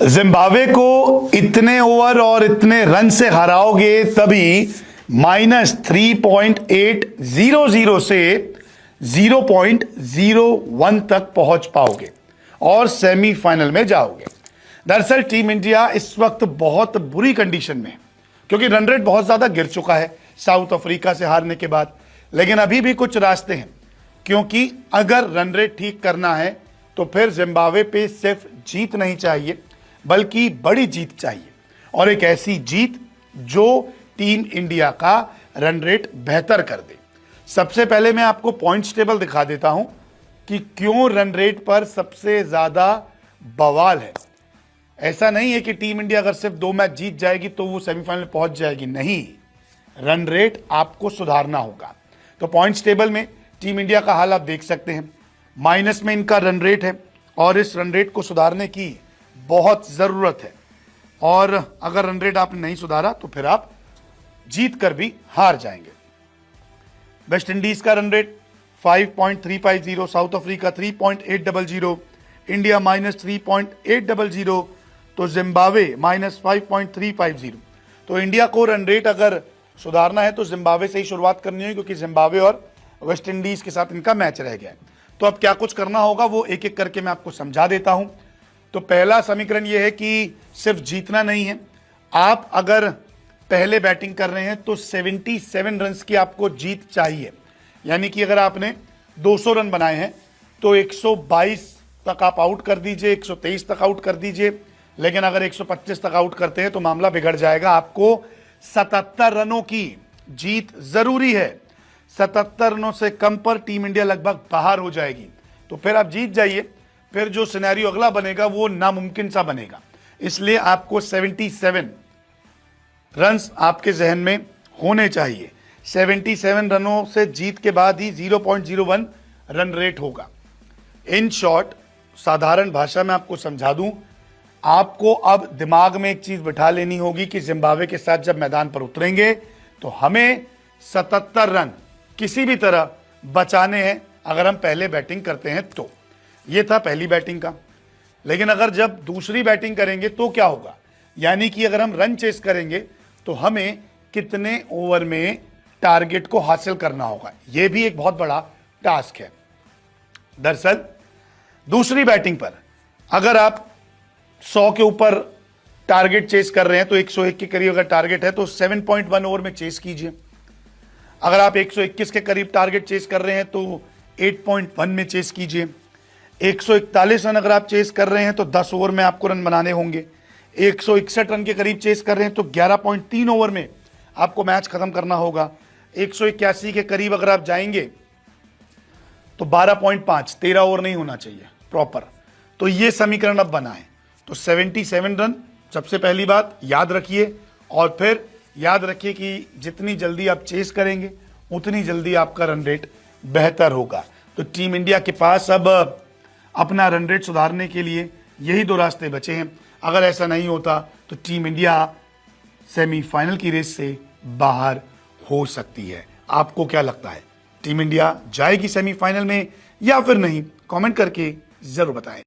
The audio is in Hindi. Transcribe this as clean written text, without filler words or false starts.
जिम्बाब्वे को इतने ओवर और इतने रन से हराओगे तभी -3.800 से 0.01 तक पहुंच पाओगे और सेमीफाइनल में जाओगे। दरअसल टीम इंडिया इस वक्त बहुत बुरी कंडीशन में है क्योंकि रन रेट बहुत ज्यादा गिर चुका है साउथ अफ्रीका से हारने के बाद, लेकिन अभी भी कुछ रास्ते हैं क्योंकि अगर रन रेट ठीक करना है तो फिर जिम्बाब्वे पे सिर्फ जीत नहीं चाहिए बल्कि बड़ी जीत चाहिए और एक ऐसी जीत जो टीम इंडिया का रन रेट बेहतर कर दे। सबसे पहले मैं आपको पॉइंट्स टेबल दिखा देता हूं कि क्यों रन रेट पर सबसे ज्यादा बवाल है। ऐसा नहीं है कि टीम इंडिया अगर सिर्फ 2 मैच जीत जाएगी तो वो सेमीफाइनल पहुंच जाएगी, नहीं, रन रेट आपको सुधारना होगा। तो पॉइंट्स टेबल में टीम इंडिया का हाल आप देख सकते हैं, माइनस में इनका रन रेट है और इस रन रेट को सुधारने की बहुत जरूरत है और अगर रन रेट आपने नहीं सुधारा तो फिर आप जीत कर भी हार जाएंगे। वेस्ट इंडीज का run rate 5.350, south Africa 3.800, India -3.800, तो जिम्बाब्वे -5.350। तो इंडिया को रन रेट अगर सुधारना है तो जिम्बाब्वे से ही शुरुआत करनी है क्योंकि जिम्बाब्वे और वेस्ट इंडीज के साथ इनका मैच रह गया है। तो अब क्या कुछ करना होगा वो एक एक करके मैं आपको समझा देता हूं। तो पहला समीकरण यह है कि सिर्फ जीतना नहीं है, आप अगर पहले बैटिंग कर रहे हैं तो 77 रन की आपको जीत चाहिए। यानी कि अगर आपने 200 रन बनाए हैं तो 122 तक आप आउट कर दीजिए, 123 तक आउट कर दीजिए, लेकिन अगर 125 तक आउट करते हैं तो मामला बिगड़ जाएगा। आपको 77 रनों की जीत जरूरी है। 77 रनों से कम पर टीम इंडिया लगभग बाहर हो जाएगी। तो फिर आप जीत जाइए, फिर जो सिनेरियो अगला बनेगा वो नामुमकिन सा बनेगा। इसलिए आपको 77 रन्स आपके जहन में होने चाहिए। 77 रनों से जीत के बाद ही 0.01 रन रेट होगा। इन शॉर्ट, साधारण भाषा में आपको समझा दूं, आपको अब दिमाग में एक चीज बिठा लेनी होगी कि जिम्बाब्वे के साथ जब मैदान पर उतरेंगे तो हमें 77 रन किसी भी तरह बचाने हैं अगर हम पहले बैटिंग करते हैं तो। ये था पहली बैटिंग का। लेकिन अगर जब दूसरी बैटिंग करेंगे तो क्या होगा, यानी कि अगर हम रन चेस करेंगे तो हमें कितने ओवर में टारगेट को हासिल करना होगा, यह भी एक बहुत बड़ा टास्क है। दरअसल दूसरी बैटिंग पर अगर आप 100 के ऊपर टारगेट चेस कर रहे हैं तो 101 के करीब अगर टारगेट है तो 7.1 ओवर में चेस कीजिए। अगर आप 121 के करीब टारगेट चेस कर रहे हैं तो 8.1 में चेस कीजिए। 141 रन अगर आप चेस कर रहे हैं तो 10 ओवर में आपको रन बनाने होंगे। 161 रन के करीब चेस कर रहे हैं तो 11.3 ओवर में आपको मैच खत्म करना होगा। 181 के करीब अगर आप जाएंगे तो 12.5, 13 ओवर नहीं होना चाहिए प्रॉपर। तो ये समीकरण अब बना है। तो 77 रन सबसे पहली बात याद रखिए और फिर याद रखिए कि जितनी जल्दी आप चेस करेंगे उतनी जल्दी आपका रन रेट बेहतर होगा। तो टीम इंडिया के पास अब अपना रन रेट सुधारने के लिए यही 2 रास्ते बचे हैं। अगर ऐसा नहीं होता तो टीम इंडिया सेमीफाइनल की रेस से बाहर हो सकती है। आपको क्या लगता है, टीम इंडिया जाएगी सेमीफाइनल में या फिर नहीं? कमेंट करके जरूर बताएं।